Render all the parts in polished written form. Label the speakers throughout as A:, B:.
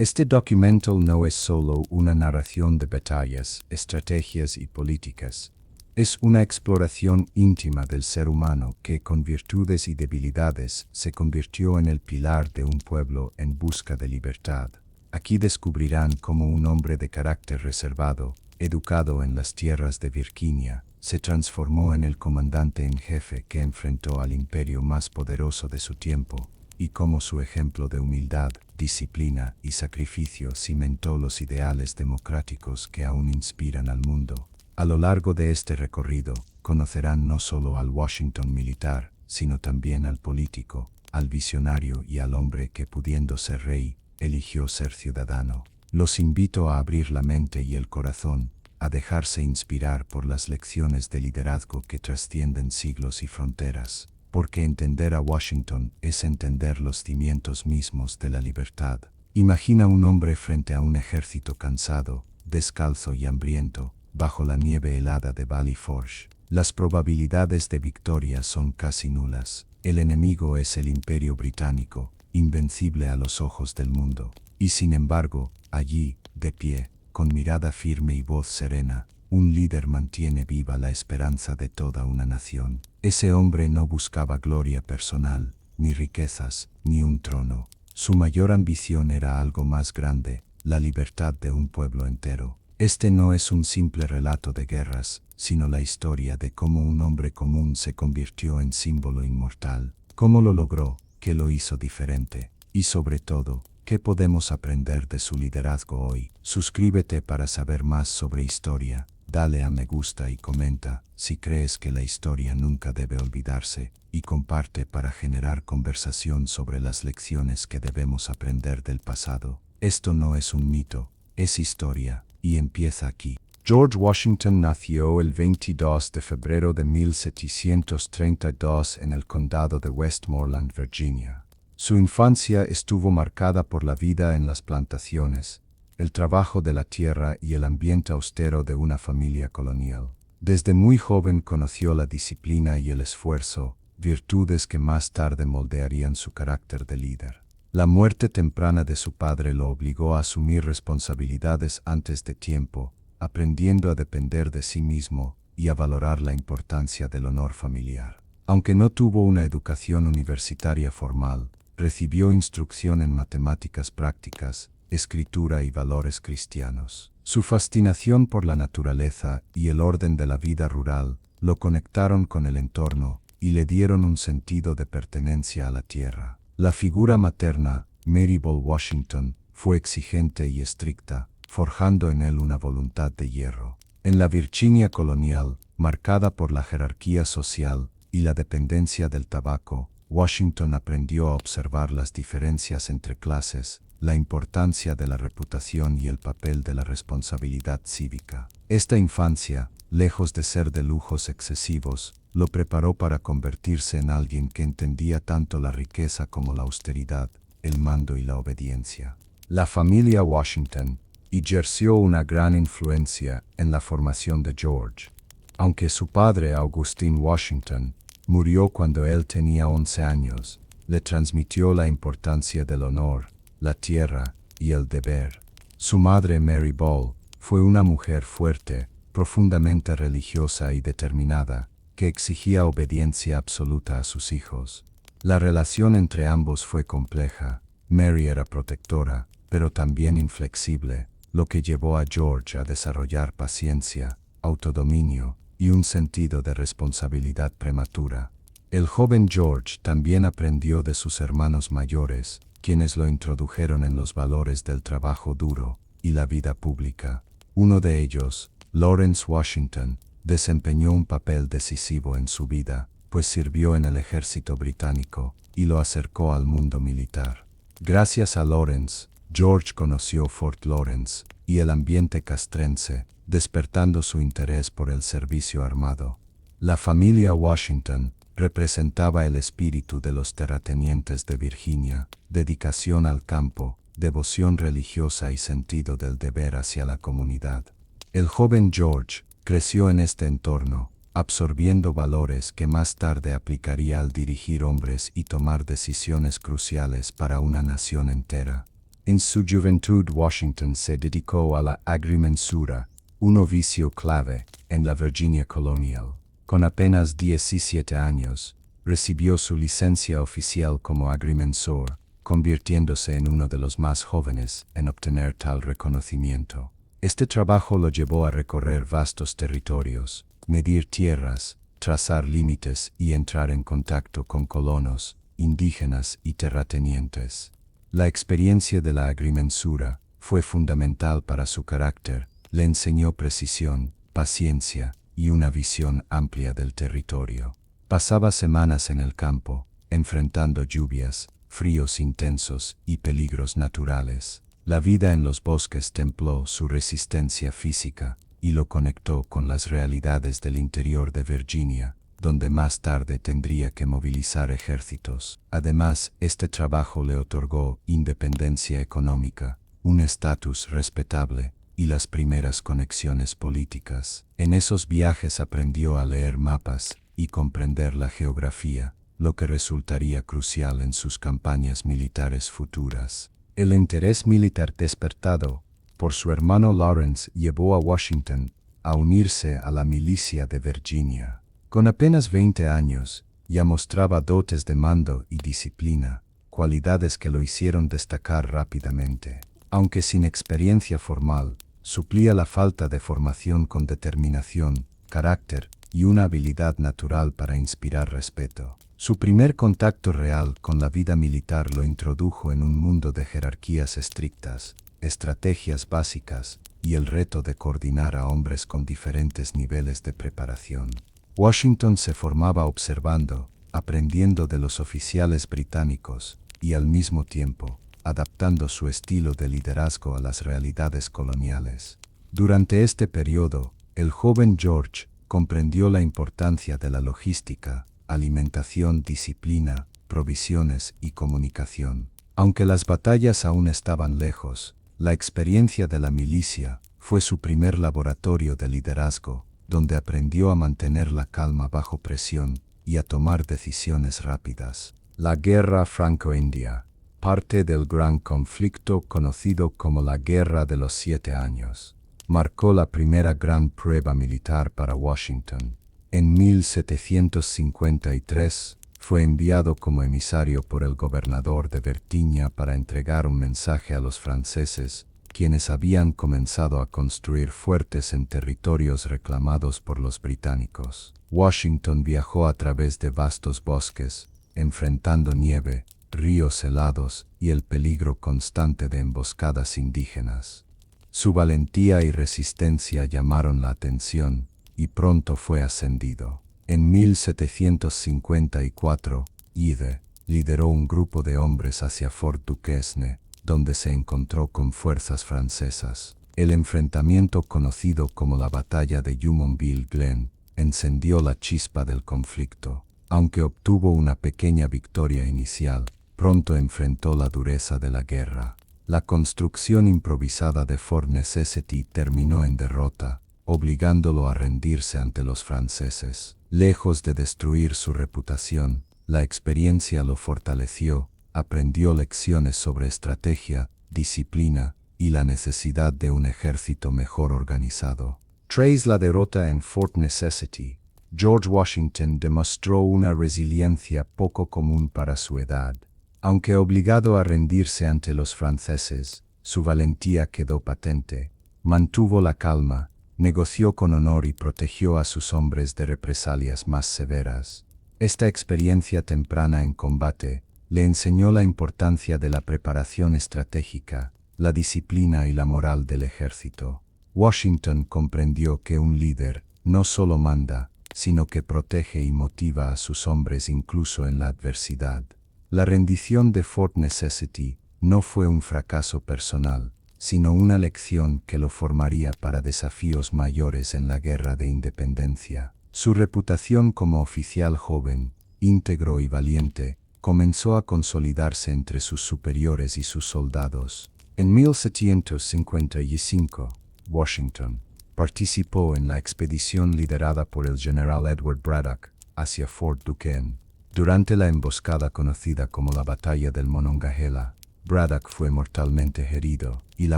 A: Este documental no es solo una narración de batallas, estrategias y políticas. Es una exploración íntima del ser humano que, con virtudes y debilidades, se convirtió en el pilar de un pueblo en busca de libertad. Aquí descubrirán cómo un hombre de carácter reservado, educado en las tierras de Virginia, se transformó en el comandante en jefe que enfrentó al imperio más poderoso de su tiempo, y cómo su ejemplo de humildad, disciplina y sacrificio cimentó los ideales democráticos que aún inspiran al mundo. A lo largo de este recorrido, conocerán no solo al Washington militar, sino también al político, al visionario y al hombre que, pudiendo ser rey, eligió ser ciudadano. Los invito a abrir la mente y el corazón, a dejarse inspirar por las lecciones de liderazgo que trascienden siglos y fronteras, porque entender a Washington es entender los cimientos mismos de la libertad. Imagina un hombre frente a un ejército cansado, descalzo y hambriento, bajo la nieve helada de Valley Forge. Las probabilidades de victoria son casi nulas. El enemigo es el Imperio Británico, invencible a los ojos del mundo. Y sin embargo, allí, de pie, con mirada firme y voz serena, un líder mantiene viva la esperanza de toda una nación. Ese hombre no buscaba gloria personal, ni riquezas, ni un trono. Su mayor ambición era algo más grande, la libertad de un pueblo entero. Este no es un simple relato de guerras, sino la historia de cómo un hombre común se convirtió en símbolo inmortal. ¿Cómo lo logró? ¿Qué lo hizo diferente? Y sobre todo, ¿qué podemos aprender de su liderazgo hoy? Suscríbete para saber más sobre historia, dale a me gusta y comenta si crees que la historia nunca debe olvidarse, y comparte para generar conversación sobre las lecciones que debemos aprender del pasado. Esto no es un mito, es historia, y empieza aquí. George Washington nació el 22 de febrero de 1732 en el condado de Westmoreland, Virginia. Su infancia estuvo marcada por la vida en las plantaciones, el trabajo de la tierra y el ambiente austero de una familia colonial. Desde muy joven conoció la disciplina y el esfuerzo, virtudes que más tarde moldearían su carácter de líder. La muerte temprana de su padre lo obligó a asumir responsabilidades antes de tiempo, aprendiendo a depender de sí mismo y a valorar la importancia del honor familiar. Aunque no tuvo una educación universitaria formal, recibió instrucción en matemáticas prácticas, escritura y valores cristianos. Su fascinación por la naturaleza y el orden de la vida rural lo conectaron con el entorno y le dieron un sentido de pertenencia a la tierra. La figura materna, Mary Ball Washington, fue exigente y estricta, forjando en él una voluntad de hierro. En la Virginia colonial, marcada por la jerarquía social y la dependencia del tabaco, Washington aprendió a observar las diferencias entre clases, la importancia de la reputación y el papel de la responsabilidad cívica. Esta infancia, lejos de ser de lujos excesivos, lo preparó para convertirse en alguien que entendía tanto la riqueza como la austeridad, el mando y la obediencia. La familia Washington ejerció una gran influencia en la formación de George. Aunque su padre, Augustine Washington, murió cuando él tenía 11 años, le transmitió la importancia del honor, la tierra y el deber. Su madre, Mary Ball, fue una mujer fuerte, profundamente religiosa y determinada, que exigía obediencia absoluta a sus hijos. La relación entre ambos fue compleja. Mary era protectora, pero también inflexible, lo que llevó a George a desarrollar paciencia, autodominio y un sentido de responsabilidad prematura. El joven George también aprendió de sus hermanos mayores, quienes lo introdujeron en los valores del trabajo duro y la vida pública. Uno de ellos, Lawrence Washington, desempeñó un papel decisivo en su vida, pues sirvió en el ejército británico y lo acercó al mundo militar. Gracias a Lawrence, George conoció Fort Lawrence y el ambiente castrense, despertando su interés por el servicio armado. La familia Washington representaba el espíritu de los terratenientes de Virginia, dedicación al campo, devoción religiosa y sentido del deber hacia la comunidad. El joven George creció en este entorno, absorbiendo valores que más tarde aplicaría al dirigir hombres y tomar decisiones cruciales para una nación entera. En su juventud Washington se dedicó a la agrimensura, un oficio clave en la Virginia colonial. Con apenas 17 años, recibió su licencia oficial como agrimensor, convirtiéndose en uno de los más jóvenes en obtener tal reconocimiento. Este trabajo lo llevó a recorrer vastos territorios, medir tierras, trazar límites y entrar en contacto con colonos, indígenas y terratenientes. La experiencia de la agrimensura fue fundamental para su carácter, le enseñó precisión, paciencia y una visión amplia del territorio. Pasaba semanas en el campo, enfrentando lluvias, fríos intensos y peligros naturales. La vida en los bosques templó su resistencia física y lo conectó con las realidades del interior de Virginia, donde más tarde tendría que movilizar ejércitos. Además, este trabajo le otorgó independencia económica, un estatus respetable y las primeras conexiones políticas. En esos viajes aprendió a leer mapas y comprender la geografía, lo que resultaría crucial en sus campañas militares futuras. El interés militar despertado por su hermano Lawrence llevó a Washington a unirse a la milicia de Virginia. Con apenas 20 años, ya mostraba dotes de mando y disciplina, cualidades que lo hicieron destacar rápidamente. Aunque sin experiencia formal, suplía la falta de formación con determinación, carácter y una habilidad natural para inspirar respeto. Su primer contacto real con la vida militar lo introdujo en un mundo de jerarquías estrictas, estrategias básicas y el reto de coordinar a hombres con diferentes niveles de preparación. Washington se formaba observando, aprendiendo de los oficiales británicos y al mismo tiempo, adaptando su estilo de liderazgo a las realidades coloniales. Durante este periodo, el joven George comprendió la importancia de la logística, alimentación, disciplina, provisiones y comunicación. Aunque las batallas aún estaban lejos, la experiencia de la milicia fue su primer laboratorio de liderazgo, donde aprendió a mantener la calma bajo presión y a tomar decisiones rápidas. La Guerra Franco-India, parte del gran conflicto conocido como la Guerra de los 7 Años, marcó la primera gran prueba militar para Washington. En 1753, fue enviado como emisario por el gobernador de Virginia para entregar un mensaje a los franceses, quienes habían comenzado a construir fuertes en territorios reclamados por los británicos. Washington viajó a través de vastos bosques, enfrentando nieve, ríos helados y el peligro constante de emboscadas indígenas. Su valentía y resistencia llamaron la atención, y pronto fue ascendido. En 1754, Ide lideró un grupo de hombres hacia Fort Duquesne, donde se encontró con fuerzas francesas. El enfrentamiento, conocido como la Batalla de Jumonville Glen, encendió la chispa del conflicto. Aunque obtuvo una pequeña victoria inicial, pronto enfrentó la dureza de la guerra. La construcción improvisada de Fort Necessity terminó en derrota, obligándolo a rendirse ante los franceses. Lejos de destruir su reputación, la experiencia lo fortaleció, aprendió lecciones sobre estrategia, disciplina y la necesidad de un ejército mejor organizado. Tras la derrota en Fort Necessity, George Washington demostró una resiliencia poco común para su edad. Aunque obligado a rendirse ante los franceses, su valentía quedó patente. Mantuvo la calma, negoció con honor y protegió a sus hombres de represalias más severas. Esta experiencia temprana en combate le enseñó la importancia de la preparación estratégica, la disciplina y la moral del ejército. Washington comprendió que un líder no solo manda, sino que protege y motiva a sus hombres incluso en la adversidad. La rendición de Fort Necessity no fue un fracaso personal, sino una lección que lo formaría para desafíos mayores en la Guerra de Independencia. Su reputación como oficial joven, íntegro y valiente, comenzó a consolidarse entre sus superiores y sus soldados. En 1755, Washington participó en la expedición liderada por el general Edward Braddock hacia Fort Duquesne. Durante la emboscada conocida como la Batalla del Monongahela, Braddock fue mortalmente herido y la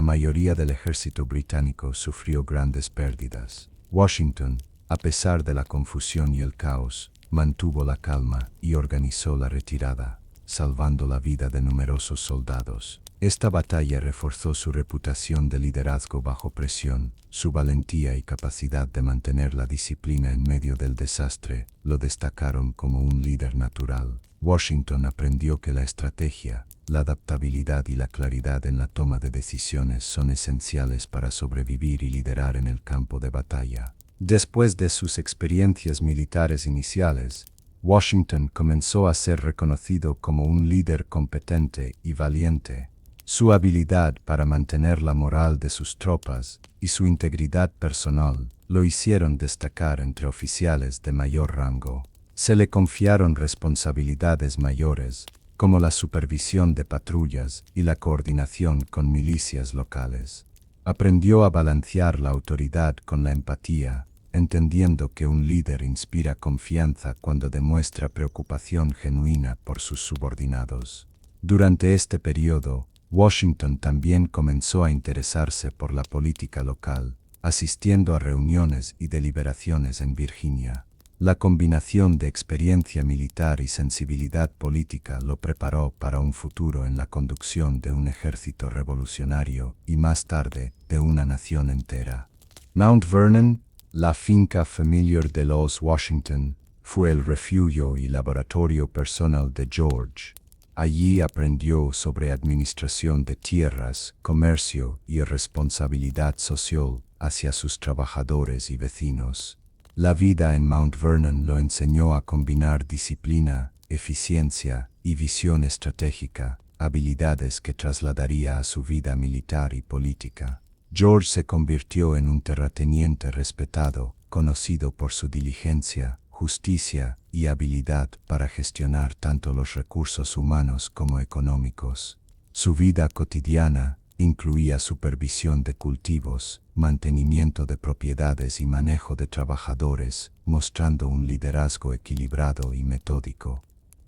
A: mayoría del ejército británico sufrió grandes pérdidas. Washington, a pesar de la confusión y el caos, mantuvo la calma y organizó la retirada, salvando la vida de numerosos soldados. Esta batalla reforzó su reputación de liderazgo bajo presión. Su valentía y capacidad de mantener la disciplina en medio del desastre lo destacaron como un líder natural. Washington aprendió que la estrategia, la adaptabilidad y la claridad en la toma de decisiones son esenciales para sobrevivir y liderar en el campo de batalla. Después de sus experiencias militares iniciales, Washington comenzó a ser reconocido como un líder competente y valiente. Su habilidad para mantener la moral de sus tropas y su integridad personal lo hicieron destacar entre oficiales de mayor rango. Se le confiaron responsabilidades mayores, como la supervisión de patrullas y la coordinación con milicias locales. Aprendió a balancear la autoridad con la empatía, entendiendo que un líder inspira confianza cuando demuestra preocupación genuina por sus subordinados. Durante este periodo, Washington también comenzó a interesarse por la política local, asistiendo a reuniones y deliberaciones en Virginia. La combinación de experiencia militar y sensibilidad política lo preparó para un futuro en la conducción de un ejército revolucionario y más tarde de una nación entera. Mount Vernon, la finca familiar de los Washington, fue el refugio y laboratorio personal de George. Allí aprendió sobre administración de tierras, comercio y responsabilidad social hacia sus trabajadores y vecinos. La vida en Mount Vernon lo enseñó a combinar disciplina, eficiencia y visión estratégica, habilidades que trasladaría a su vida militar y política. George se convirtió en un terrateniente respetado, conocido por su diligencia, justicia y habilidad para gestionar tanto los recursos humanos como económicos. Su vida cotidiana incluía supervisión de cultivos, mantenimiento de propiedades y manejo de trabajadores, mostrando un liderazgo equilibrado y metódico.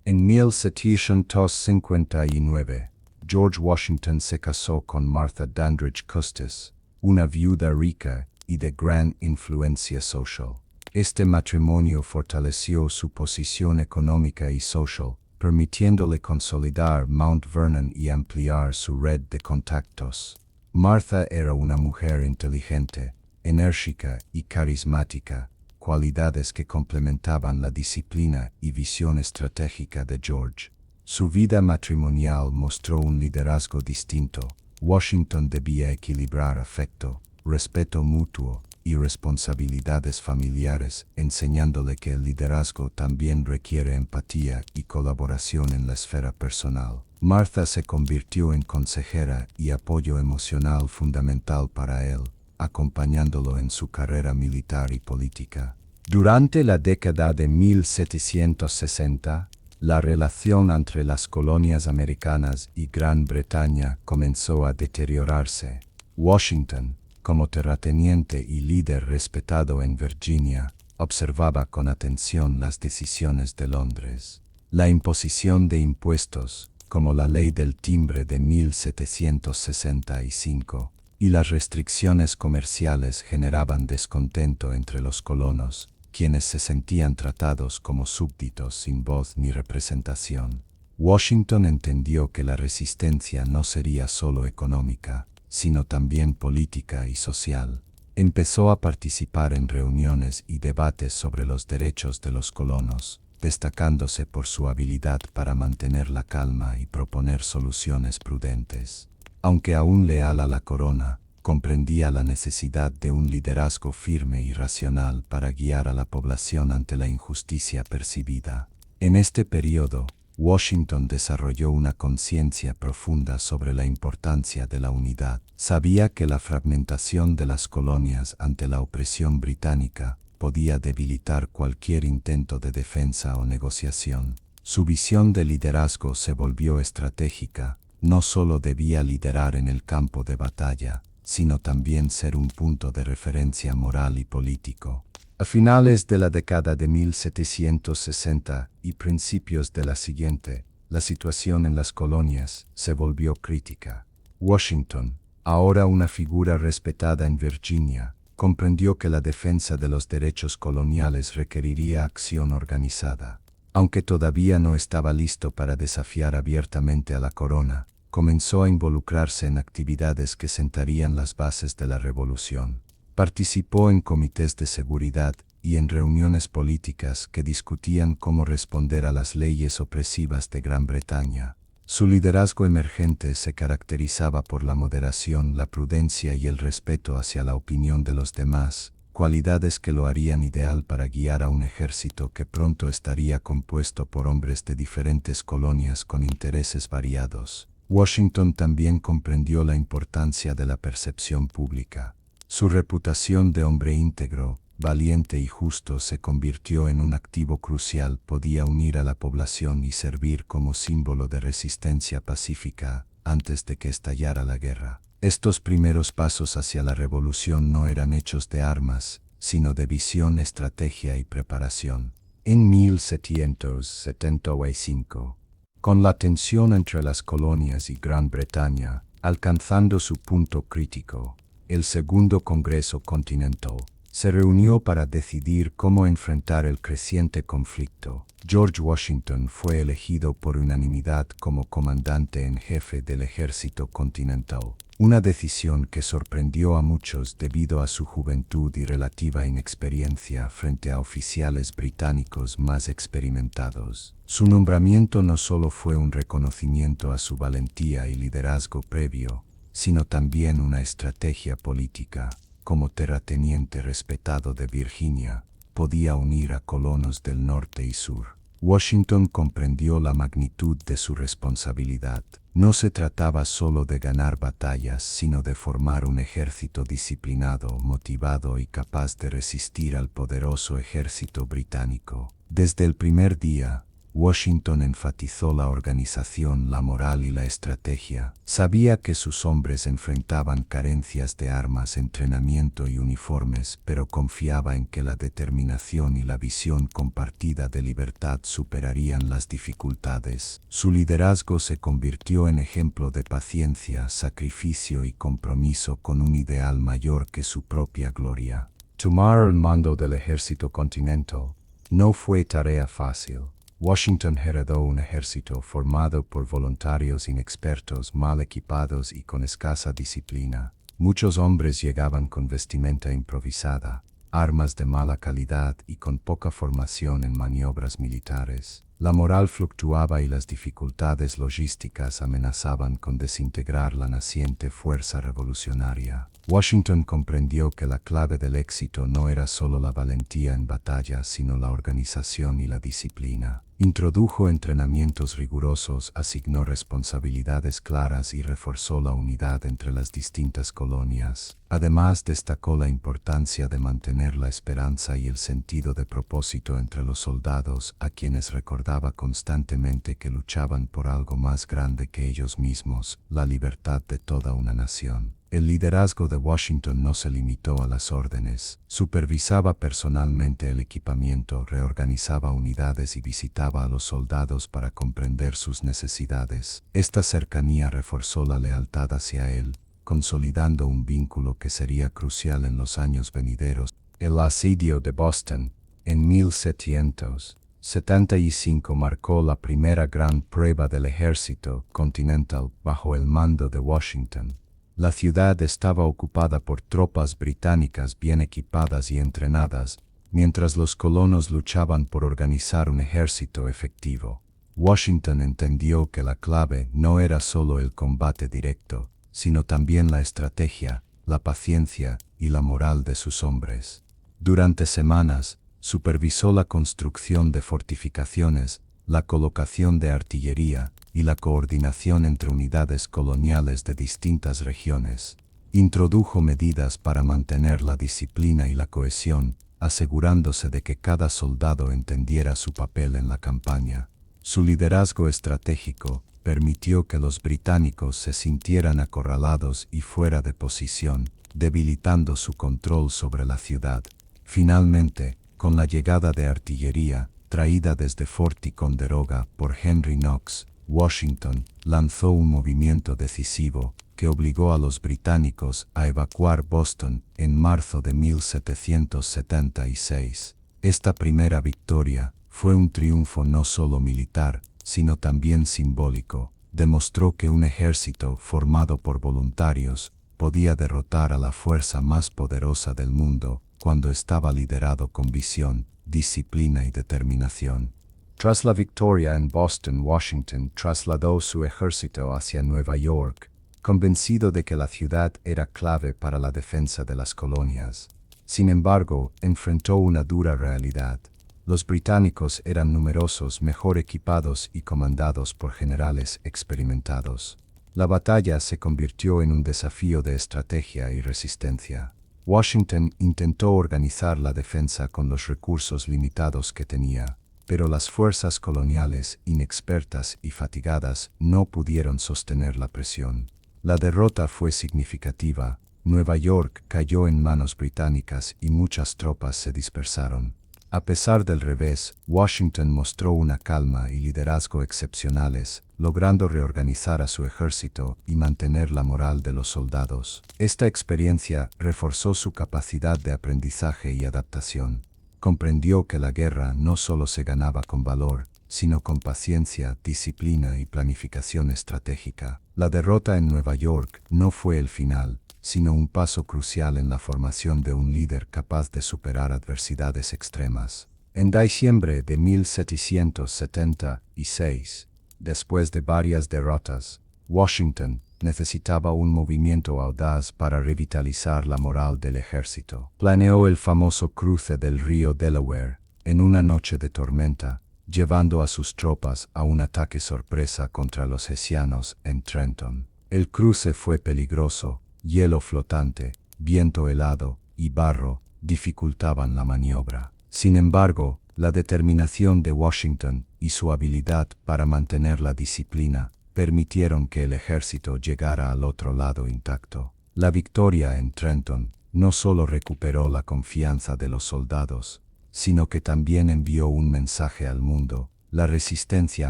A: En 1759, George Washington se casó con Martha Dandridge Custis, una viuda rica y de gran influencia social. Este matrimonio fortaleció su posición económica y social, permitiéndole consolidar Mount Vernon y ampliar su red de contactos. Martha era una mujer inteligente, enérgica y carismática, cualidades que complementaban la disciplina y visión estratégica de George. Su vida matrimonial mostró un liderazgo distinto. Washington debía equilibrar afecto, respeto mutuo y responsabilidades familiares, enseñándole que el liderazgo también requiere empatía y colaboración en la esfera personal. Martha se convirtió en consejera y apoyo emocional fundamental para él, acompañándolo en su carrera militar y política. Durante la década de 1760, la relación entre las colonias americanas y Gran Bretaña comenzó a deteriorarse. Washington, como terrateniente y líder respetado en Virginia, observaba con atención las decisiones de Londres. La imposición de impuestos, como la Ley del Timbre de 1765, y las restricciones comerciales generaban descontento entre los colonos, quienes se sentían tratados como súbditos sin voz ni representación. Washington entendió que la resistencia no sería solo económica, sino también política y social. Empezó a participar en reuniones y debates sobre los derechos de los colonos, destacándose por su habilidad para mantener la calma y proponer soluciones prudentes. Aunque aún leal a la corona, comprendía la necesidad de un liderazgo firme y racional para guiar a la población ante la injusticia percibida. En este periodo, Washington desarrolló una conciencia profunda sobre la importancia de la unidad. Sabía que la fragmentación de las colonias ante la opresión británica podía debilitar cualquier intento de defensa o negociación. Su visión de liderazgo se volvió estratégica. No solo debía liderar en el campo de batalla, sino también ser un punto de referencia moral y político. A finales de la década de 1760 y principios de la siguiente, la situación en las colonias se volvió crítica. Washington, ahora una figura respetada en Virginia, comprendió que la defensa de los derechos coloniales requeriría acción organizada. Aunque todavía no estaba listo para desafiar abiertamente a la corona, comenzó a involucrarse en actividades que sentarían las bases de la revolución. Participó en comités de seguridad y en reuniones políticas que discutían cómo responder a las leyes opresivas de Gran Bretaña. Su liderazgo emergente se caracterizaba por la moderación, la prudencia y el respeto hacia la opinión de los demás, cualidades que lo harían ideal para guiar a un ejército que pronto estaría compuesto por hombres de diferentes colonias con intereses variados. Washington también comprendió la importancia de la percepción pública. Su reputación de hombre íntegro, valiente y justo se convirtió en un activo crucial. Podía unir a la población y servir como símbolo de resistencia pacífica antes de que estallara la guerra. Estos primeros pasos hacia la revolución no eran hechos de armas, sino de visión, estrategia y preparación. En 1775, con la tensión entre las colonias y Gran Bretaña alcanzando su punto crítico, el Segundo Congreso Continental se reunió para decidir cómo enfrentar el creciente conflicto. George Washington fue elegido por unanimidad como comandante en jefe del ejército continental, una decisión que sorprendió a muchos debido a su juventud y relativa inexperiencia frente a oficiales británicos más experimentados. Su nombramiento no solo fue un reconocimiento a su valentía y liderazgo previo, sino también una estrategia política. Como terrateniente respetado de Virginia, podía unir a colonos del norte y sur. Washington comprendió la magnitud de su responsabilidad. No se trataba solo de ganar batallas, sino de formar un ejército disciplinado, motivado y capaz de resistir al poderoso ejército británico. Desde el primer día, Washington enfatizó la organización, la moral y la estrategia. Sabía que sus hombres enfrentaban carencias de armas, entrenamiento y uniformes, pero confiaba en que la determinación y la visión compartida de libertad superarían las dificultades. Su liderazgo se convirtió en ejemplo de paciencia, sacrificio y compromiso con un ideal mayor que su propia gloria. Tomar el mando del ejército continental no fue tarea fácil. Washington heredó un ejército formado por voluntarios inexpertos, mal equipados y con escasa disciplina. Muchos hombres llegaban con vestimenta improvisada, armas de mala calidad y con poca formación en maniobras militares. La moral fluctuaba y las dificultades logísticas amenazaban con desintegrar la naciente fuerza revolucionaria. Washington comprendió que la clave del éxito no era solo la valentía en batalla, sino la organización y la disciplina. Introdujo entrenamientos rigurosos, asignó responsabilidades claras y reforzó la unidad entre las distintas colonias. Además, destacó la importancia de mantener la esperanza y el sentido de propósito entre los soldados, a quienes recordaba constantemente que luchaban por algo más grande que ellos mismos, la libertad de toda una nación. El liderazgo de Washington no se limitó a las órdenes. Supervisaba personalmente el equipamiento, reorganizaba unidades y visitaba a los soldados para comprender sus necesidades. Esta cercanía reforzó la lealtad hacia él, consolidando un vínculo que sería crucial en los años venideros. El asedio de Boston, en 1775, marcó la primera gran prueba del ejército continental bajo el mando de Washington. La ciudad estaba ocupada por tropas británicas bien equipadas y entrenadas, mientras los colonos luchaban por organizar un ejército efectivo. Washington entendió que la clave no era solo el combate directo, sino también la estrategia, la paciencia y la moral de sus hombres. Durante semanas, supervisó la construcción de fortificaciones, la colocación de artillería y la coordinación entre unidades coloniales de distintas regiones. Introdujo medidas para mantener la disciplina y la cohesión, asegurándose de que cada soldado entendiera su papel en la campaña. Su liderazgo estratégico permitió que los británicos se sintieran acorralados y fuera de posición, debilitando su control sobre la ciudad. Finalmente, con la llegada de artillería, traída desde Fort Ticonderoga por Henry Knox, Washington lanzó un movimiento decisivo que obligó a los británicos a evacuar Boston en marzo de 1776. Esta primera victoria fue un triunfo no solo militar, sino también simbólico. Demostró que un ejército formado por voluntarios podía derrotar a la fuerza más poderosa del mundo cuando estaba liderado con visión, disciplina y determinación. Tras la victoria en Boston, Washington trasladó su ejército hacia Nueva York, convencido de que la ciudad era clave para la defensa de las colonias. Sin embargo, enfrentó una dura realidad. Los británicos eran numerosos, mejor equipados y comandados por generales experimentados. La batalla se convirtió en un desafío de estrategia y resistencia. Washington intentó organizar la defensa con los recursos limitados que tenía, pero las fuerzas coloniales, inexpertas y fatigadas, no pudieron sostener la presión. La derrota fue significativa. Nueva York cayó en manos británicas y muchas tropas se dispersaron. A pesar del revés, Washington mostró una calma y liderazgo excepcionales, logrando reorganizar a su ejército y mantener la moral de los soldados. Esta experiencia reforzó su capacidad de aprendizaje y adaptación. Comprendió que la guerra no solo se ganaba con valor, sino con paciencia, disciplina y planificación estratégica. La derrota en Nueva York no fue el final, sino un paso crucial en la formación de un líder capaz de superar adversidades extremas. En diciembre de 1776, después de varias derrotas, Washington necesitaba un movimiento audaz para revitalizar la moral del ejército. Planeó el famoso cruce del río Delaware en una noche de tormenta, llevando a sus tropas a un ataque sorpresa contra los hessianos en Trenton. El cruce fue peligroso. Hielo flotante, viento helado y barro dificultaban la maniobra. Sin embargo, la determinación de Washington y su habilidad para mantener la disciplina permitieron que el ejército llegara al otro lado intacto. La victoria en Trenton no solo recuperó la confianza de los soldados, sino que también envió un mensaje al mundo. La resistencia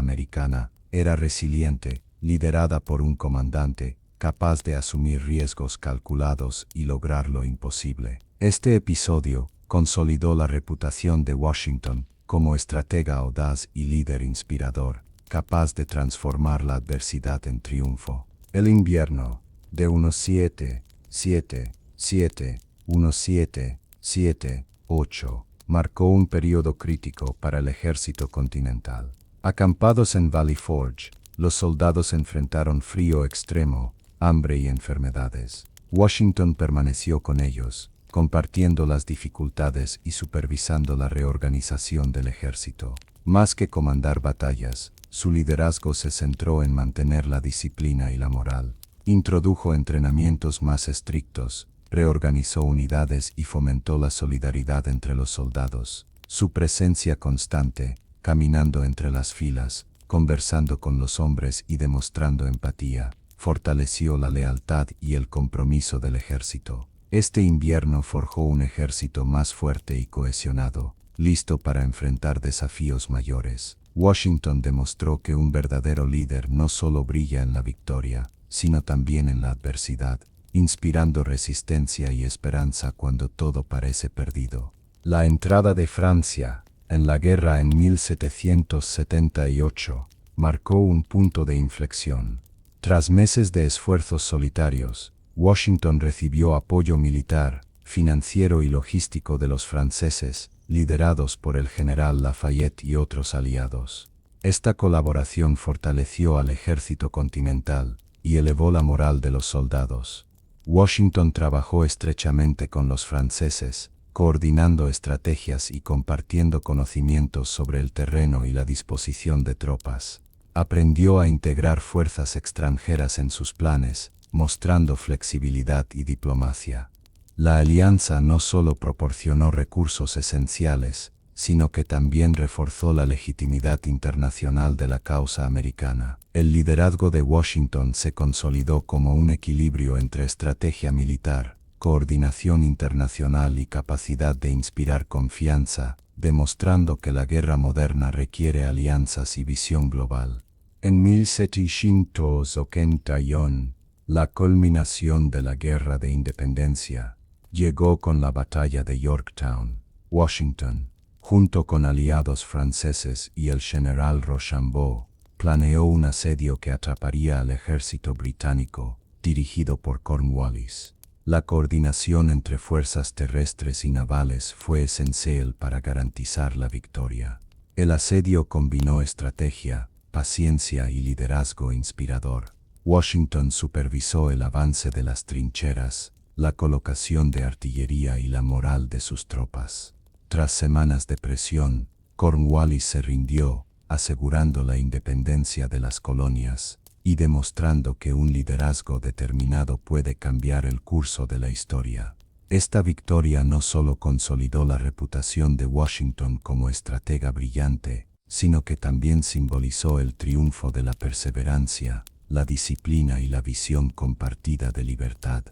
A: americana era resiliente, liderada por un comandante capaz de asumir riesgos calculados y lograr lo imposible. Este episodio consolidó la reputación de Washington como estratega audaz y líder inspirador, capaz de transformar la adversidad en triunfo. El invierno de 1778 marcó un periodo crítico para el ejército continental. Acampados en Valley Forge, los soldados enfrentaron frío extremo, hambre y enfermedades. Washington permaneció con ellos, compartiendo las dificultades y supervisando la reorganización del ejército. Más que comandar batallas, su liderazgo se centró en mantener la disciplina y la moral. Introdujo entrenamientos más estrictos, reorganizó unidades y fomentó la solidaridad entre los soldados. Su presencia constante, caminando entre las filas, conversando con los hombres y demostrando empatía, fortaleció la lealtad y el compromiso del ejército. Este invierno forjó un ejército más fuerte y cohesionado, listo para enfrentar desafíos mayores. Washington demostró que un verdadero líder no solo brilla en la victoria, sino también en la adversidad, inspirando resistencia y esperanza cuando todo parece perdido. La entrada de Francia en la guerra en 1778 marcó un punto de inflexión. Tras meses de esfuerzos solitarios, Washington recibió apoyo militar, financiero y logístico de los franceses, liderados por el general Lafayette y otros aliados. Esta colaboración fortaleció al ejército continental y elevó la moral de los soldados. Washington trabajó estrechamente con los franceses, coordinando estrategias y compartiendo conocimientos sobre el terreno y la disposición de tropas. Aprendió a integrar fuerzas extranjeras en sus planes, mostrando flexibilidad y diplomacia. La alianza no solo proporcionó recursos esenciales, sino que también reforzó la legitimidad internacional de la causa americana. El liderazgo de Washington se consolidó como un equilibrio entre estrategia militar, coordinación internacional y capacidad de inspirar confianza, demostrando que la guerra moderna requiere alianzas y visión global. En 1781, la culminación de la Guerra de Independencia llegó con la Batalla de Yorktown. Washington, junto con aliados franceses y el general Rochambeau, planeó un asedio que atraparía al ejército británico, dirigido por Cornwallis. La coordinación entre fuerzas terrestres y navales fue esencial para garantizar la victoria. El asedio combinó estrategia, paciencia y liderazgo inspirador. Washington supervisó el avance de las trincheras, la colocación de artillería y la moral de sus tropas. Tras semanas de presión, Cornwallis se rindió, asegurando la independencia de las colonias y demostrando que un liderazgo determinado puede cambiar el curso de la historia. Esta victoria no solo consolidó la reputación de Washington como estratega brillante, sino que también simbolizó el triunfo de la perseverancia, la disciplina y la visión compartida de libertad.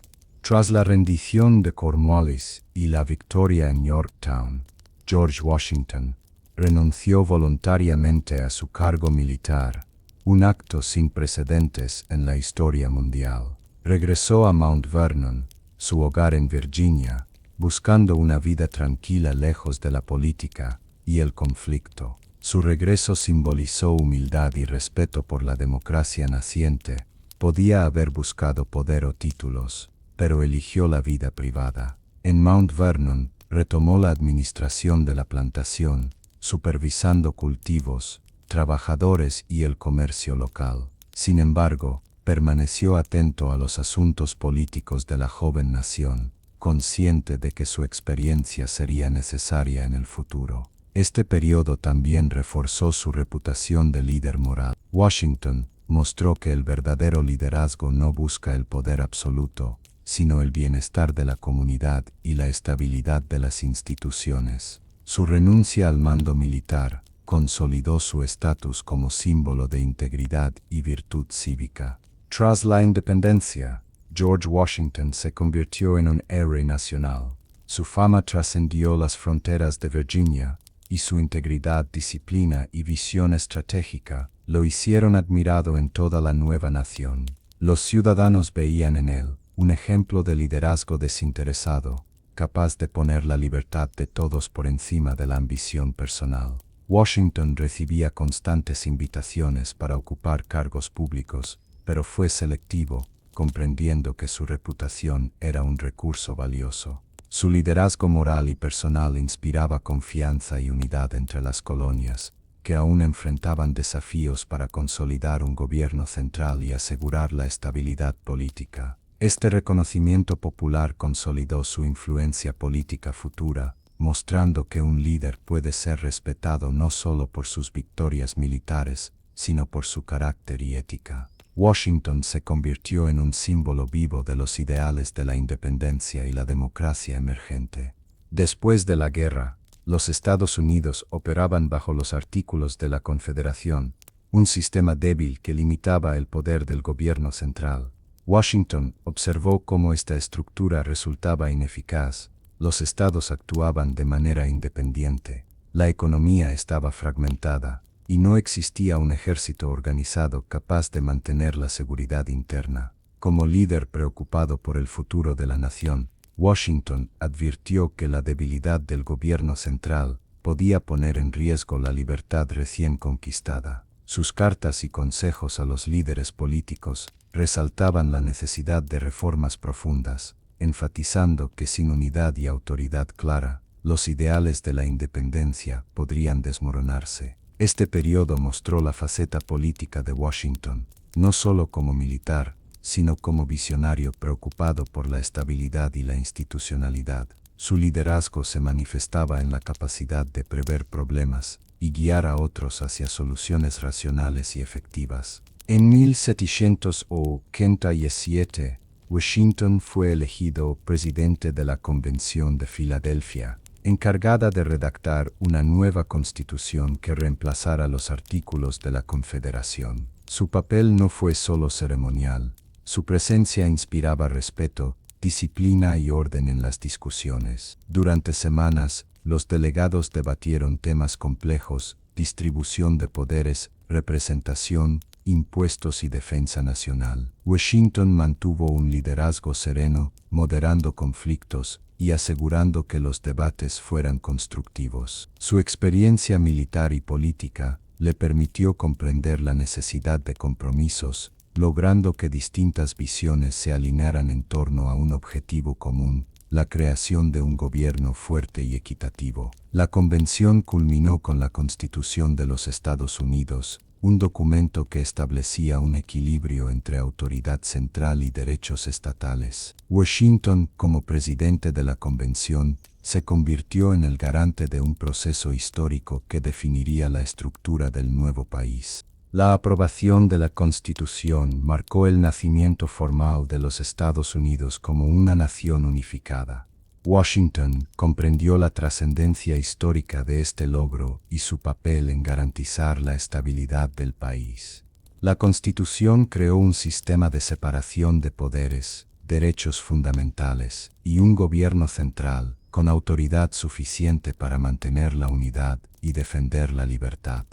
A: Tras la rendición de Cornwallis y la victoria en Yorktown, George Washington renunció voluntariamente a su cargo militar, un acto sin precedentes en la historia mundial. Regresó a Mount Vernon, su hogar en Virginia, buscando una vida tranquila lejos de la política y el conflicto. Su regreso simbolizó humildad y respeto por la democracia naciente. Podía haber buscado poder o títulos, pero eligió la vida privada. En Mount Vernon, retomó la administración de la plantación, supervisando cultivos, trabajadores y el comercio local. Sin embargo, permaneció atento a los asuntos políticos de la joven nación, consciente de que su experiencia sería necesaria en el futuro. Este periodo también reforzó su reputación de líder moral. Washington mostró que el verdadero liderazgo no busca el poder absoluto, sino el bienestar de la comunidad y la estabilidad de las instituciones. Su renuncia al mando militar consolidó su estatus como símbolo de integridad y virtud cívica. Tras la independencia, George Washington se convirtió en un héroe nacional. Su fama trascendió las fronteras de Virginia, y su integridad, disciplina y visión estratégica lo hicieron admirado en toda la nueva nación. Los ciudadanos veían en él un ejemplo de liderazgo desinteresado, capaz de poner la libertad de todos por encima de la ambición personal. Washington recibía constantes invitaciones para ocupar cargos públicos, pero fue selectivo, comprendiendo que su reputación era un recurso valioso. Su liderazgo moral y personal inspiraba confianza y unidad entre las colonias, que aún enfrentaban desafíos para consolidar un gobierno central y asegurar la estabilidad política. Este reconocimiento popular consolidó su influencia política futura, mostrando que un líder puede ser respetado no solo por sus victorias militares, sino por su carácter y ética. Washington se convirtió en un símbolo vivo de los ideales de la independencia y la democracia emergente. Después de la guerra, los Estados Unidos operaban bajo los artículos de la Confederación, un sistema débil que limitaba el poder del gobierno central. Washington observó cómo esta estructura resultaba ineficaz. Los estados actuaban de manera independiente, la economía estaba fragmentada, y no existía un ejército organizado capaz de mantener la seguridad interna. Como líder preocupado por el futuro de la nación, Washington advirtió que la debilidad del gobierno central podía poner en riesgo la libertad recién conquistada. Sus cartas y consejos a los líderes políticos resaltaban la necesidad de reformas profundas, enfatizando que sin unidad y autoridad clara, los ideales de la independencia podrían desmoronarse. Este periodo mostró la faceta política de Washington, no solo como militar, sino como visionario preocupado por la estabilidad y la institucionalidad. Su liderazgo se manifestaba en la capacidad de prever problemas y guiar a otros hacia soluciones racionales y efectivas. En 1787, Washington fue elegido presidente de la Convención de Filadelfia, encargada de redactar una nueva constitución que reemplazara los artículos de la Confederación. Su papel no fue solo ceremonial, su presencia inspiraba respeto, disciplina y orden en las discusiones. Durante semanas, los delegados debatieron temas complejos, distribución de poderes, representación impuestos y defensa nacional. Washington mantuvo un liderazgo sereno, moderando conflictos y asegurando que los debates fueran constructivos. Su experiencia militar y política le permitió comprender la necesidad de compromisos, logrando que distintas visiones se alinearan en torno a un objetivo común: la creación de un gobierno fuerte y equitativo. La convención culminó con la Constitución de los Estados Unidos, un documento que establecía un equilibrio entre autoridad central y derechos estatales. Washington, como presidente de la convención, se convirtió en el garante de un proceso histórico que definiría la estructura del nuevo país. La aprobación de la Constitución marcó el nacimiento formal de los Estados Unidos como una nación unificada. Washington comprendió la trascendencia histórica de este logro y su papel en garantizar la estabilidad del país. La Constitución creó un sistema de separación de poderes, derechos fundamentales y un gobierno central con autoridad suficiente para mantener la unidad y defender la libertad.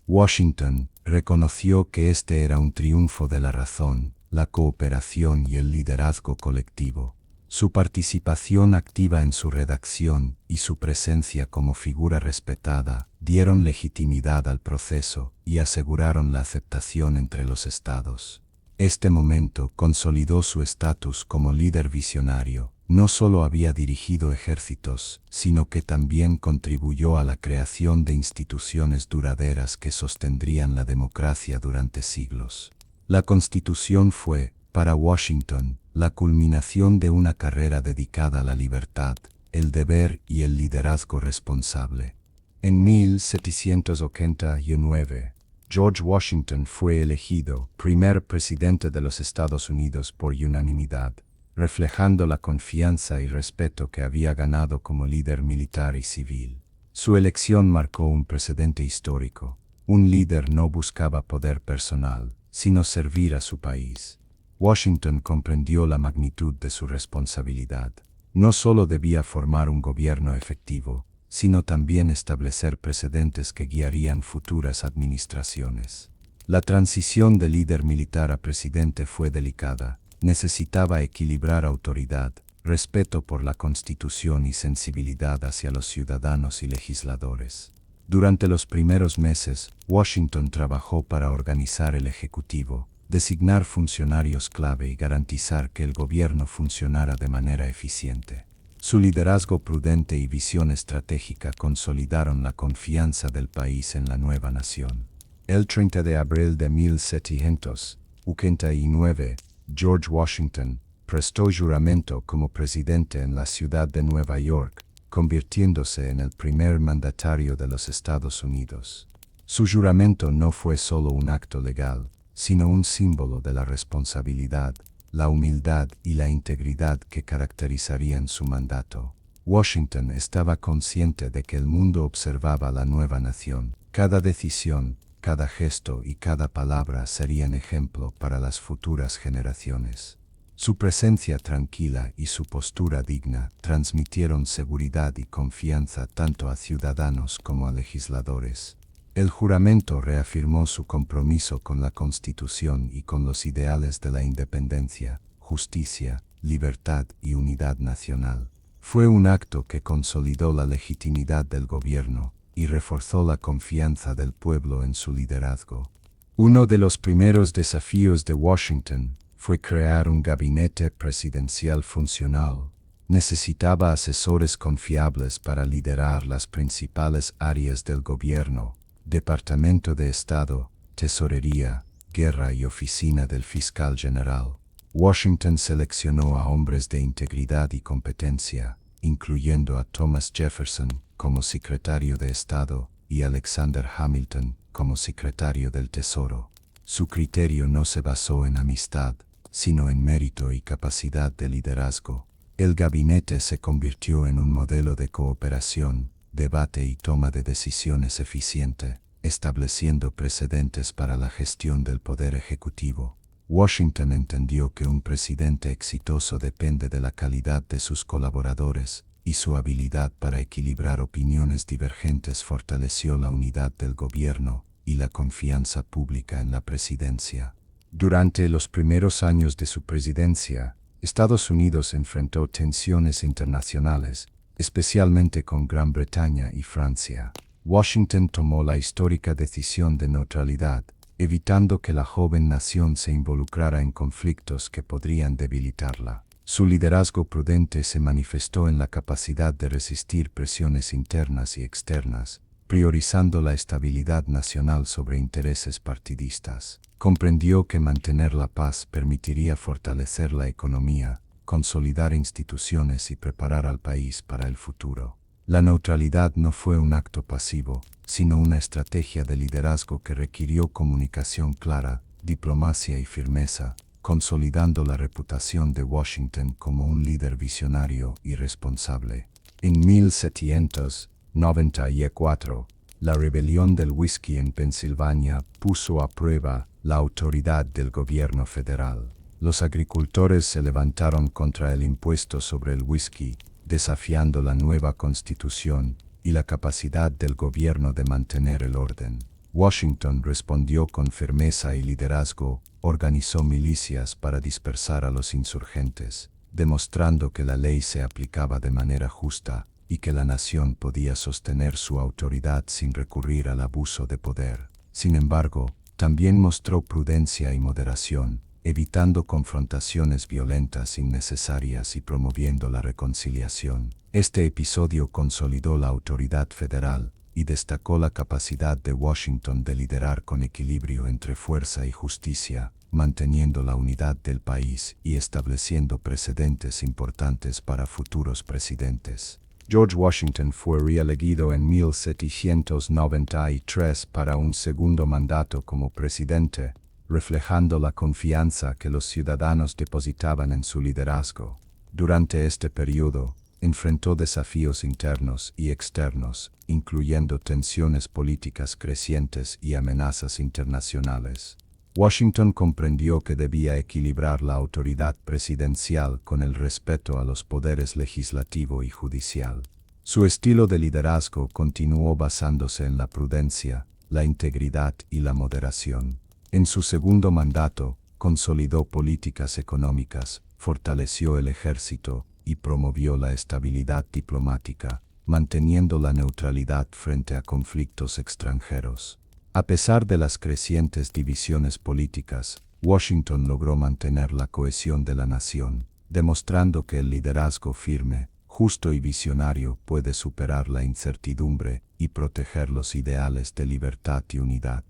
A: Washington reconoció que este era un triunfo de la razón, la cooperación y el liderazgo colectivo. Su participación activa en su redacción y su presencia como figura respetada dieron legitimidad al proceso y aseguraron la aceptación entre los estados. Este momento consolidó su estatus como líder visionario. No solo había dirigido ejércitos, sino que también contribuyó a la creación de instituciones duraderas que sostendrían la democracia durante siglos. La Constitución fue, para Washington, la culminación de una carrera dedicada a la libertad, el deber y el liderazgo responsable. En 1789, George Washington fue elegido primer presidente de los Estados Unidos por unanimidad, reflejando la confianza y respeto que había ganado como líder militar y civil. Su elección marcó un precedente histórico. Un líder no buscaba poder personal, sino servir a su país. Washington comprendió la magnitud de su responsabilidad. No solo debía formar un gobierno efectivo, sino también establecer precedentes que guiarían futuras administraciones. La transición de líder militar a presidente fue delicada. Necesitaba equilibrar autoridad, respeto por la Constitución y sensibilidad hacia los ciudadanos y legisladores. Durante los primeros meses, Washington trabajó para organizar el Ejecutivo, designar funcionarios clave y garantizar que el gobierno funcionara de manera eficiente. Su liderazgo prudente y visión estratégica consolidaron la confianza del país en la nueva nación. El 30 de abril de 1789, George Washington prestó juramento como presidente en la ciudad de Nueva York, convirtiéndose en el primer mandatario de los Estados Unidos. Su juramento no fue solo un acto legal, sino un símbolo de la responsabilidad, la humildad y la integridad que caracterizarían su mandato. Washington estaba consciente de que el mundo observaba la nueva nación. Cada decisión, cada gesto y cada palabra serían ejemplo para las futuras generaciones. Su presencia tranquila y su postura digna transmitieron seguridad y confianza tanto a ciudadanos como a legisladores. El juramento reafirmó su compromiso con la Constitución y con los ideales de la independencia, justicia, libertad y unidad nacional. Fue un acto que consolidó la legitimidad del gobierno y reforzó la confianza del pueblo en su liderazgo. Uno de los primeros desafíos de Washington fue crear un gabinete presidencial funcional. Necesitaba asesores confiables para liderar las principales áreas del gobierno: Departamento de Estado, Tesorería, Guerra y Oficina del Fiscal General. Washington seleccionó a hombres de integridad y competencia, incluyendo a Thomas Jefferson como secretario de Estado y Alexander Hamilton como secretario del Tesoro. Su criterio no se basó en amistad, sino en mérito y capacidad de liderazgo. El gabinete se convirtió en un modelo de cooperación, debate y toma de decisiones eficiente, estableciendo precedentes para la gestión del poder ejecutivo. Washington entendió que un presidente exitoso depende de la calidad de sus colaboradores, y su habilidad para equilibrar opiniones divergentes fortaleció la unidad del gobierno y la confianza pública en la presidencia. Durante los primeros años de su presidencia, Estados Unidos enfrentó tensiones internacionales, especialmente con Gran Bretaña y Francia. Washington tomó la histórica decisión de neutralidad, evitando que la joven nación se involucrara en conflictos que podrían debilitarla. Su liderazgo prudente se manifestó en la capacidad de resistir presiones internas y externas, priorizando la estabilidad nacional sobre intereses partidistas. Comprendió que mantener la paz permitiría fortalecer la economía, consolidar instituciones y preparar al país para el futuro. La neutralidad no fue un acto pasivo, sino una estrategia de liderazgo que requirió comunicación clara, diplomacia y firmeza, consolidando la reputación de Washington como un líder visionario y responsable. En 1794, la rebelión del whisky en Pensilvania puso a prueba la autoridad del gobierno federal. Los agricultores se levantaron contra el impuesto sobre el whisky, desafiando la nueva constitución y la capacidad del gobierno de mantener el orden. Washington respondió con firmeza y liderazgo, organizó milicias para dispersar a los insurgentes, demostrando que la ley se aplicaba de manera justa y que la nación podía sostener su autoridad sin recurrir al abuso de poder. Sin embargo, también mostró prudencia y moderación, evitando confrontaciones violentas innecesarias y promoviendo la reconciliación. Este episodio consolidó la autoridad federal y destacó la capacidad de Washington de liderar con equilibrio entre fuerza y justicia, manteniendo la unidad del país y estableciendo precedentes importantes para futuros presidentes. George Washington fue reelegido en 1793 para un segundo mandato como presidente, reflejando la confianza que los ciudadanos depositaban en su liderazgo. Durante este periodo, enfrentó desafíos internos y externos, incluyendo tensiones políticas crecientes y amenazas internacionales. Washington comprendió que debía equilibrar la autoridad presidencial con el respeto a los poderes legislativo y judicial. Su estilo de liderazgo continuó basándose en la prudencia, la integridad y la moderación. En su segundo mandato, consolidó políticas económicas, fortaleció el ejército y promovió la estabilidad diplomática, manteniendo la neutralidad frente a conflictos extranjeros. A pesar de las crecientes divisiones políticas, Washington logró mantener la cohesión de la nación, demostrando que el liderazgo firme, justo y visionario puede superar la incertidumbre y proteger los ideales de libertad y unidad.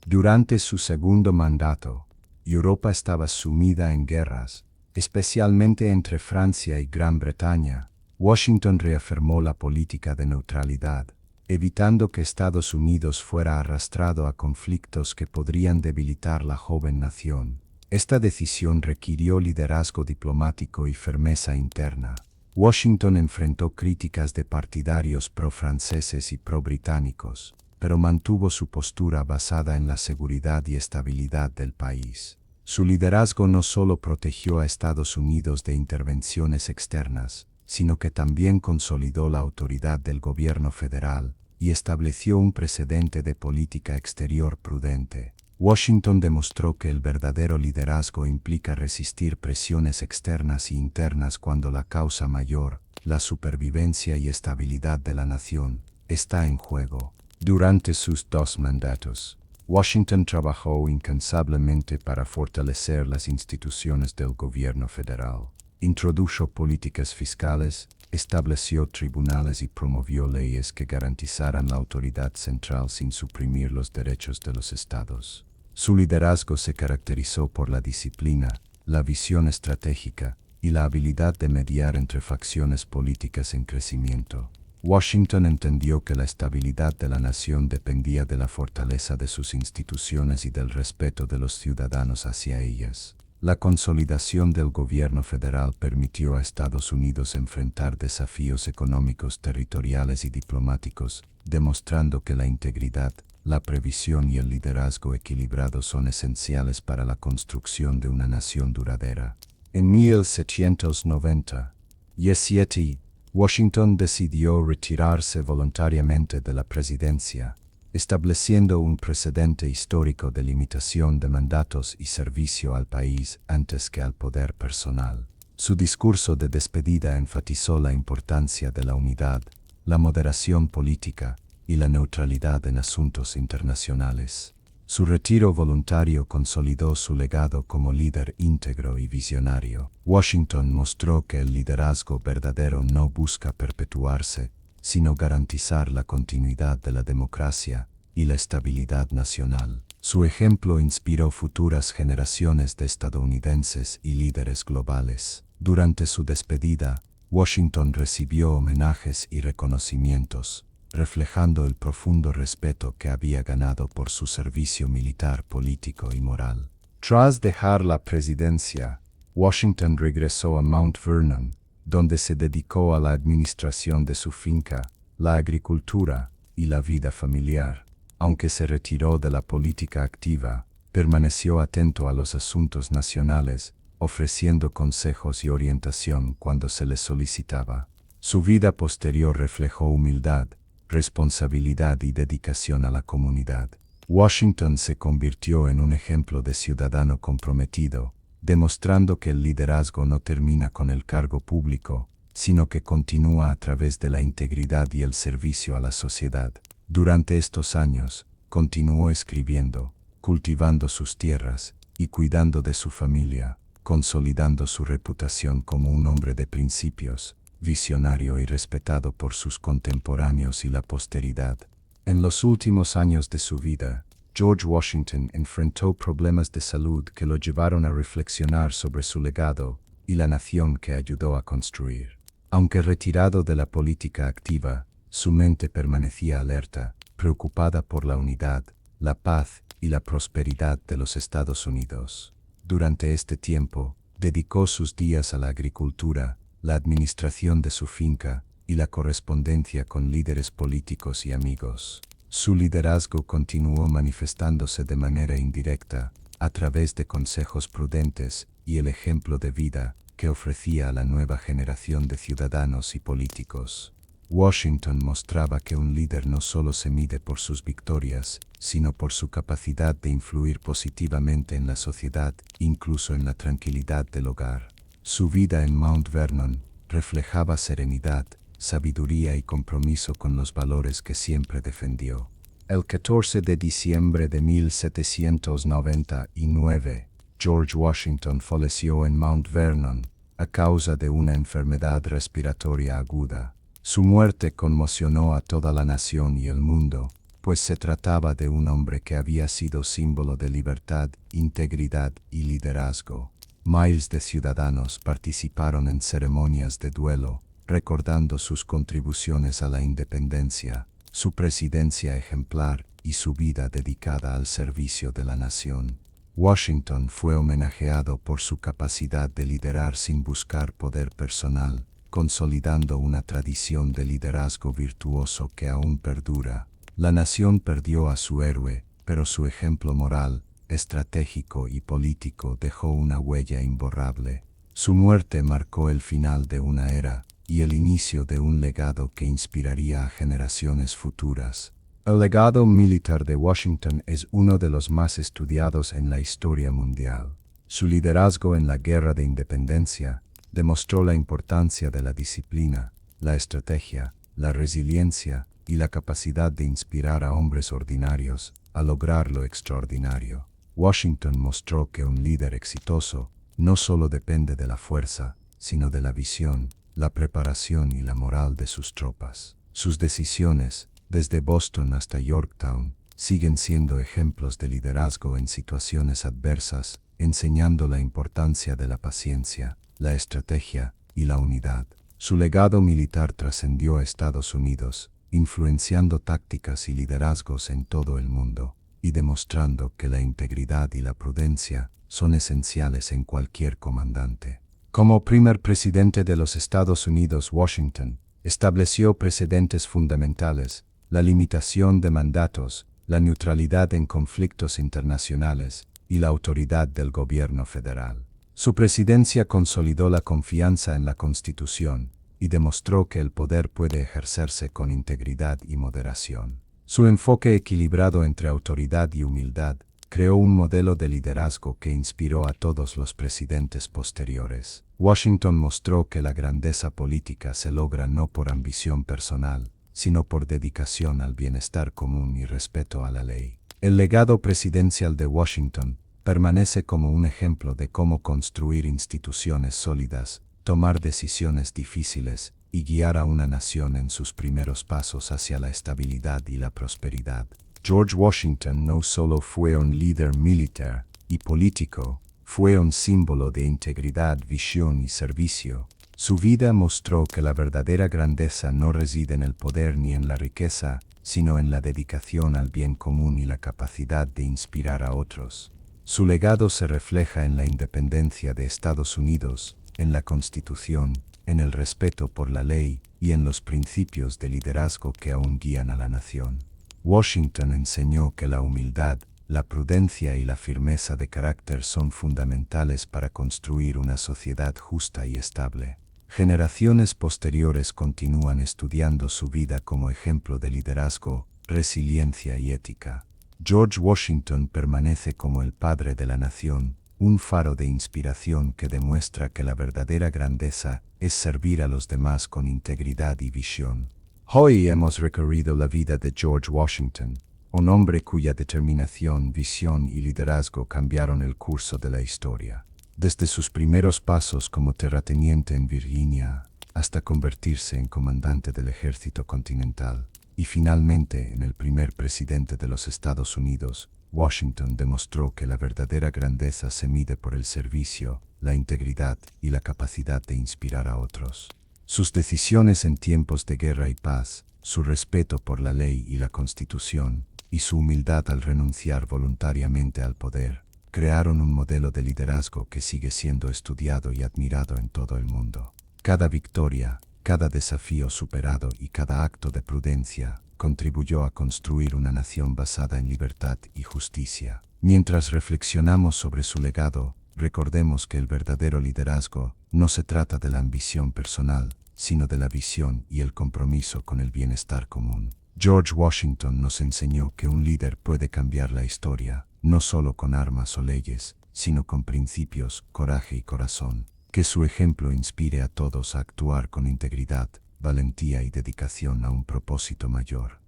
A: Durante su segundo mandato, Europa estaba sumida en guerras, especialmente entre Francia y Gran Bretaña. Washington reafirmó la política de neutralidad, evitando que Estados Unidos fuera arrastrado a conflictos que podrían debilitar la joven nación. Esta decisión requirió liderazgo diplomático y firmeza interna. Washington enfrentó críticas de partidarios pro-franceses y pro-británicos, pero mantuvo su postura basada en la seguridad y estabilidad del país. Su liderazgo no solo protegió a Estados Unidos de intervenciones externas, sino que también consolidó la autoridad del gobierno federal y estableció un precedente de política exterior prudente. Washington demostró que el verdadero liderazgo implica resistir presiones externas e internas cuando la causa mayor, la supervivencia y estabilidad de la nación, está en juego. Durante sus dos mandatos, Washington trabajó incansablemente para fortalecer las instituciones del gobierno federal. Introdujo políticas fiscales, estableció tribunales y promovió leyes que garantizaran la autoridad central sin suprimir los derechos de los estados. Su liderazgo se caracterizó por la disciplina, la visión estratégica y la habilidad de mediar entre facciones políticas en crecimiento. Washington entendió que la estabilidad de la nación dependía de la fortaleza de sus instituciones y del respeto de los ciudadanos hacia ellas. La consolidación del gobierno federal permitió a Estados Unidos enfrentar desafíos económicos, territoriales y diplomáticos, demostrando que la integridad, la previsión y el liderazgo equilibrado son esenciales para la construcción de una nación duradera. En 1797, Washington decidió retirarse voluntariamente de la presidencia, estableciendo un precedente histórico de limitación de mandatos y servicio al país antes que al poder personal. Su discurso de despedida enfatizó la importancia de la unidad, la moderación política y la neutralidad en asuntos internacionales. Su retiro voluntario consolidó su legado como líder íntegro y visionario. Washington mostró que el liderazgo verdadero no busca perpetuarse, sino garantizar la continuidad de la democracia y la estabilidad nacional. Su ejemplo inspiró futuras generaciones de estadounidenses y líderes globales. Durante su despedida, Washington recibió homenajes y reconocimientos, reflejando el profundo respeto que había ganado por su servicio militar, político y moral. Tras dejar la presidencia, Washington regresó a Mount Vernon, donde se dedicó a la administración de su finca, la agricultura y la vida familiar. Aunque se retiró de la política activa, permaneció atento a los asuntos nacionales, ofreciendo consejos y orientación cuando se le solicitaba. Su vida posterior reflejó humildad, responsabilidad y dedicación a la comunidad. Washington se convirtió en un ejemplo de ciudadano comprometido, demostrando que el liderazgo no termina con el cargo público, sino que continúa a través de la integridad y el servicio a la sociedad. Durante estos años, continuó escribiendo, cultivando sus tierras y cuidando de su familia, consolidando su reputación como un hombre de principios, visionario y respetado por sus contemporáneos y la posteridad. En los últimos años de su vida, George Washington enfrentó problemas de salud que lo llevaron a reflexionar sobre su legado y la nación que ayudó a construir. Aunque retirado de la política activa, su mente permanecía alerta, preocupada por la unidad, la paz y la prosperidad de los Estados Unidos. Durante este tiempo, dedicó sus días a la agricultura, la administración de su finca y la correspondencia con líderes políticos y amigos. Su liderazgo continuó manifestándose de manera indirecta, a través de consejos prudentes y el ejemplo de vida que ofrecía a la nueva generación de ciudadanos y políticos. Washington mostraba que un líder no solo se mide por sus victorias, sino por su capacidad de influir positivamente en la sociedad, incluso en la tranquilidad del hogar. Su vida en Mount Vernon reflejaba serenidad, sabiduría y compromiso con los valores que siempre defendió. El 14 de diciembre de 1799, George Washington falleció en Mount Vernon a causa de una enfermedad respiratoria aguda. Su muerte conmocionó a toda la nación y el mundo, pues se trataba de un hombre que había sido símbolo de libertad, integridad y liderazgo. Miles de ciudadanos participaron en ceremonias de duelo, recordando sus contribuciones a la independencia, su presidencia ejemplar y su vida dedicada al servicio de la nación. Washington fue homenajeado por su capacidad de liderar sin buscar poder personal, consolidando una tradición de liderazgo virtuoso que aún perdura. La nación perdió a su héroe, pero su ejemplo moral, estratégico y político dejó una huella imborrable. Su muerte marcó el final de una era y el inicio de un legado que inspiraría a generaciones futuras. El legado militar de Washington es uno de los más estudiados en la historia mundial. Su liderazgo en la Guerra de Independencia demostró la importancia de la disciplina, la estrategia, la resiliencia y la capacidad de inspirar a hombres ordinarios a lograr lo extraordinario. Washington mostró que un líder exitoso no solo depende de la fuerza, sino de la visión, la preparación y la moral de sus tropas. Sus decisiones, desde Boston hasta Yorktown, siguen siendo ejemplos de liderazgo en situaciones adversas, enseñando la importancia de la paciencia, la estrategia y la unidad. Su legado militar trascendió a Estados Unidos, influenciando tácticas y liderazgos en todo el mundo, y demostrando que la integridad y la prudencia son esenciales en cualquier comandante. Como primer presidente de los Estados Unidos, Washington estableció precedentes fundamentales, la limitación de mandatos, la neutralidad en conflictos internacionales y la autoridad del gobierno federal. Su presidencia consolidó la confianza en la Constitución y demostró que el poder puede ejercerse con integridad y moderación. Su enfoque equilibrado entre autoridad y humildad creó un modelo de liderazgo que inspiró a todos los presidentes posteriores. Washington mostró que la grandeza política se logra no por ambición personal, sino por dedicación al bienestar común y respeto a la ley. El legado presidencial de Washington permanece como un ejemplo de cómo construir instituciones sólidas, tomar decisiones difíciles y guiar a una nación en sus primeros pasos hacia la estabilidad y la prosperidad. George Washington no solo fue un líder militar y político, fue un símbolo de integridad, visión y servicio. Su vida mostró que la verdadera grandeza no reside en el poder ni en la riqueza, sino en la dedicación al bien común y la capacidad de inspirar a otros. Su legado se refleja en la independencia de Estados Unidos, en la Constitución, en el respeto por la ley y en los principios de liderazgo que aún guían a la nación. Washington enseñó que la humildad, la prudencia y la firmeza de carácter son fundamentales para construir una sociedad justa y estable. Generaciones posteriores continúan estudiando su vida como ejemplo de liderazgo, resiliencia y ética. George Washington permanece como el padre de la nación, un faro de inspiración que demuestra que la verdadera grandeza es servir a los demás con integridad y visión. Hoy hemos recorrido la vida de George Washington, un hombre cuya determinación, visión y liderazgo cambiaron el curso de la historia. Desde sus primeros pasos como terrateniente en Virginia, hasta convertirse en comandante del ejército continental, y finalmente en el primer presidente de los Estados Unidos, Washington demostró que la verdadera grandeza se mide por el servicio, la integridad y la capacidad de inspirar a otros. Sus decisiones en tiempos de guerra y paz, su respeto por la ley y la Constitución, y su humildad al renunciar voluntariamente al poder, crearon un modelo de liderazgo que sigue siendo estudiado y admirado en todo el mundo. Cada victoria, cada desafío superado y cada acto de prudencia contribuyó a construir una nación basada en libertad y justicia. Mientras reflexionamos sobre su legado, recordemos que el verdadero liderazgo no se trata de la ambición personal, sino de la visión y el compromiso con el bienestar común. George Washington nos enseñó que un líder puede cambiar la historia, no solo con armas o leyes, sino con principios, coraje y corazón. Que su ejemplo inspire a todos a actuar con integridad, valentía y dedicación a un propósito mayor.